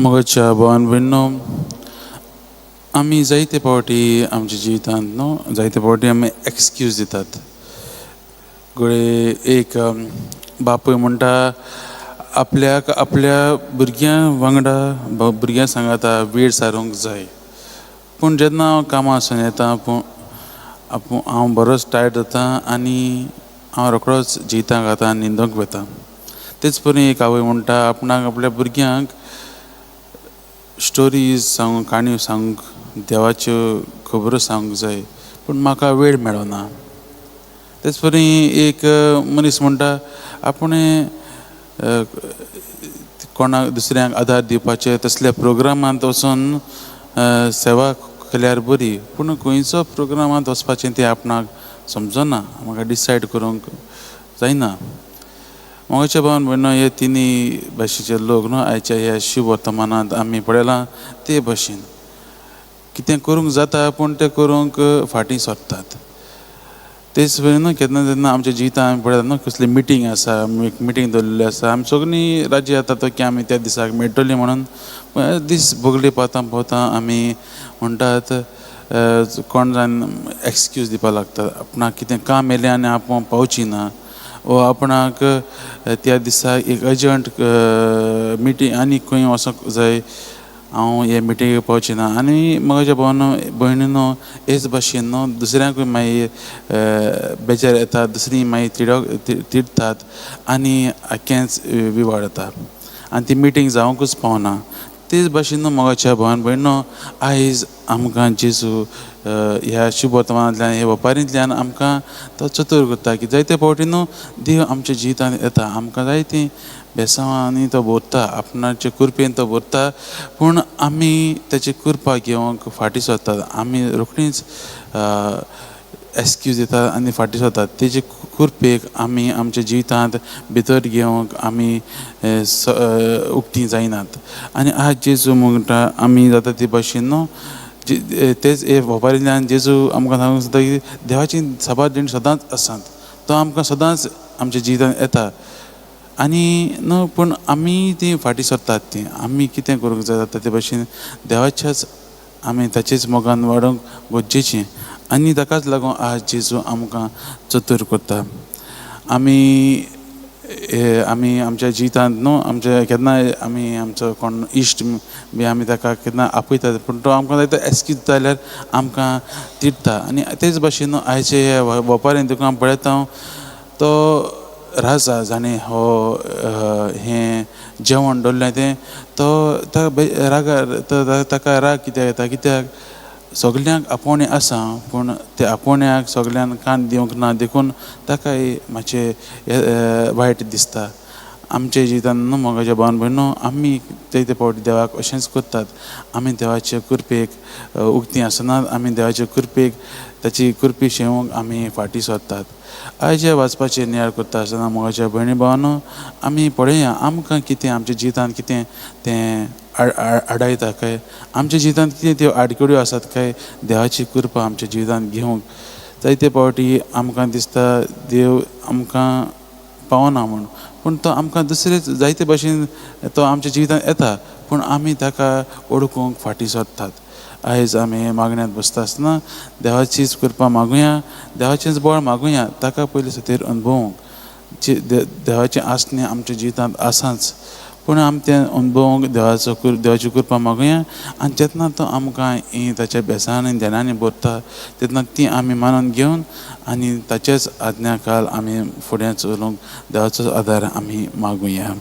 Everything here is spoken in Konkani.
मोगाच्या भावान भयणो, आमी जायते पावटी आमच्या जिवितांत न्हू जायते पावटी आमी एक्सक्यूज दितात. घडये एक बापूय म्हणटा आपल्याक आपल्या भुरग्यां वांगडा भुरग्यां सांगाता वेळ सारूंक जाय. पूण जेन्ना हांव कामां येता हांव बरोच टायर्ड जाता आनी हांव रोखडोच जितां खाता आनी न्हिदूंक वता. तेच परी एक आवय म्हणटा आपणाक आपल्या भुरग्यांक स्टोरीज सांगूंक काणयो सांगूंक देवाच्यो खबरो सांगूंक जाय, पूण म्हाका वेळ मेळना. तेच परी एक मनीस म्हणटा आपुणें कोणाक दुसऱ्यांक आदार दिवपाचे तसल्या प्रोग्रामांत वचून सेवा केल्यार बरी, पूण खंयचो प्रोग्रामांत वचपाचें तें आपणाक समजना, म्हाका डिसायड करूंक जायना. मोगाच्या भावान भयणो, हे तिनी भाशेचे लोक न्हू आयच्या ह्या शिव वर्तमानांत आमी पळयलां ते भाशेन कितें करूंक जाता पूण तें करूंक फाटीं सरतात. तेच न्हू केन्ना केन्ना आमच्या जिवितांत आमी पळयता न्हू कसली मिटींग आसा, मिटींग दवरलेली आसा, आमी सगळीं राजी जाता की आमी त्या दिसाक मेळटलीं म्हणून. दीस भोगले पावता पावता आमी म्हणटात कोण जावन एक्सक्यूज दिवपाक लागता. आपणाक कितें काम येयलें आनी आपूण पावची ना, वो आपणाक त्या दिसाक एक अर्जंट मिटींग आनी खंय वचूंक जाय, हांव हे मिटिंगेक पावचें ना. आनी म्हज्या भयणीनो हेच भाशेन न्हू दुसऱ्यांकूय मागीर बेजार येता, दुसरीं मागीर तिडतात आनी आख्खेंच विवाड जाता आनी ती मिटींग जावंकूच पावना. तेच भाशेन न्हू मोगाच्या भावान भयणो, आयज आमकां जेजू ह्या शुभ वर्तमानांतल्यान हे वेपारींतल्यान आमकां तो चतूर करता की जायते फावटी न्हू देव आमच्या जिवितांत येता, आमकां जायतीं बेसांवांनी तो भरता, आपणाचे कृपेन तो भरता, पूण आमी तेची कृपा घेवंक फाटीं सरतात. आमी रोखडींच एक्सक्यूज दितात आनी फाटीं सरतात. तेजी कृपेक आमी आमच्या जिवितांत भितर घेवंक आमी उक्तीं जायनात. आनी आज जेजू म्हणटा आमी जाता ते भाशेन न्हू तेच हे वेपारींतल्यान जेजू आमकां सांगूंक सोदता की देवाची साबार दिण सदांच आसात, तो आमकां सदांच आमच्या जिवितांत येता. आनी न्हू पूण आमी ती फाटीं सरतात, ती आमी कितें करूंक जाय जाता ते भाशेन देवाच्याच आमी ताचेच मोगान वाडोवंक गरजेचें. आनी ताकाच लागून आज जेजू आमकां चतूर करता. आमी आमच्या जिवितांत न्हू आमच्या केन्नाय आमी आमचो कोण इश्ट बी आमी ताका केन्ना आपयतात, पूण तो आमकां जाय तो एक्सक्यूज जाल्यार आमकां तिडटा. आनी तेच भाशेन आयचे हे वेपारीन तुका पळयता हांव तो राजा जाणें हो हें जेवण दवरलें तें तो ताका राग कित्याक येता, कित्याक सगल्यांक आपोवणें आसा पूण ते आपोवण्याक सगल्यांक कान दिवंक ना, देखून ताकाय मातशें वायट दिसता. आमच्या जिवितांत न्हू मोगाच्या भावान भयणो, आमी जायते फावटी देवाक अशेंच करतात. आमी देवाचे कृपेक उक्तीं आसनात, आमी देवाचे कृपेक ताची कृपी शेवूंक आमी फाटीं सरतात. आयज जे वाचपाचें नियाळ करता आसतना मोगाच्या भयणी भावानो, आमी पळया आमकां कितें आमच्या जिवितांत कितें तें आडायता काय, आमच्या जिवितांत कितें त्यो आडखड्यो आसात काय, देवाची कृपा आमच्या जिवितांत घेवंक. जायते फावटी आमकां दिसता देव आमकां पावना म्हूण, पूण तो आमकां दुसरेच जायते भाशेन तो आमच्या जिवितांत येता, पूण आमी ताका ओळखूंक फाटीं सरतात. आयज आमी मागण्यांत बसता आसतना देवाचीच कृपा मागुया, देवाचेंच बळ मागुया, ताका पयलीं सुतीर अनुभवूंक देवाचें आसणें आमच्या जिवितांत आसाच, पूण आमी तें अनुभवूंक देवाची कृपा मागुया. आनी जेन्ना तो आमकां ही ताच्या बेसांनी ध्यानांनी भरता तेन्ना ती आमी मानून घेवन आनी ताचेच आज्ञाकाल आमी फुडें चलूंक देवाचो आदार आमी मागुया.